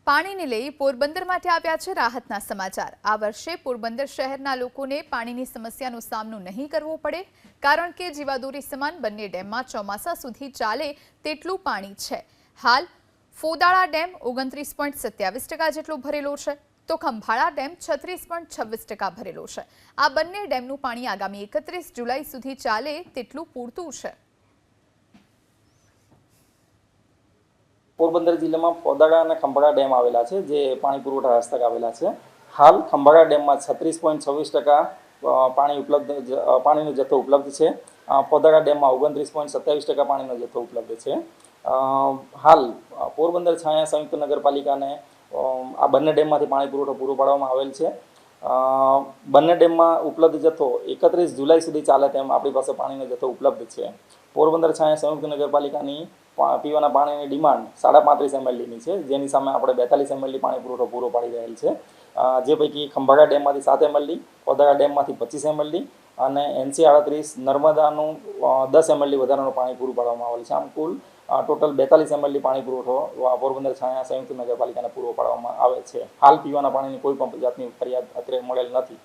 પાણીને લઈ પોરબંદર માટે આવ્યા છે રાહતના સમાચાર। આ વર્ષે પોરબંદર શહેરના લોકોને પાણીની સમસ્યાનો સામનો નહીં કરવો પડે, કારણ કે જીવાદોરી સમાન બંને ડેમમાં ચોમાસા સુધી ચાલે તેટલું પાણી છે। હાલ ફોદાળા ડેમ 29.27% જેટલો ભરેલો છે, તો ખંભાળા ડેમ 36.26% ભરેલો છે। આ બંને ડેમનું પાણી આગામી 31 જુલાઈ સુધી ચાલે તેટલું પૂરતું છે। પોરબંદર જિલ્લામાં ફોદાળા અને ખંભાળા ડેમ આવેલા છે, જે પાણી પુરવઠા હસ્તક આવેલા છે। હાલ ખંભાળા ડેમમાં 36.26% પાણીનો જથ્થો ઉપલબ્ધ છે। ફોદાળા ડેમમાં 29.27% પાણીનો જથ્થો ઉપલબ્ધ છે। હાલ પોરબંદર છાયા સંયુક્ત નગરપાલિકાને આ બંને ડેમમાંથી પાણી પુરવઠો પૂરો પાડવામાં આવેલ છે। બંને ડેમમાં ઉપલબ્ધ જથ્થો 31 જુલાઈ સુધી ચાલે તેમ આપણી પાસે પાણીનો જથ્થો ઉપલબ્ધ છે। પોરબંદર છાયા સંયુક્ત નગરપાલિકાની પીવાના પાણીની ડિમાન્ડ 35.5 mLની છે, જેની સામે આપણે 42 mL પાણી પુરવઠો પૂરો પાડી રહેલ છે। જે પૈકી ખંભાળા ડેમમાંથી 7 mL, ફોદાળા ડેમમાંથી 25 mL અને NC38 નર્મદાનું 10 mL વધારાનું પાણી પૂરું પાડવામાં આવેલ છે। આમ કુલ ટોટલ 42 mL પાણી પુરવઠો પોરબંદર છાયા સંયુક્ત નગરપાલિકાને પૂરો પાડવામાં આવે છે। હાલ પીવાના પાણીની કોઈ પણ જાતની ફરિયાદ અત્યારે મળેલ નથી।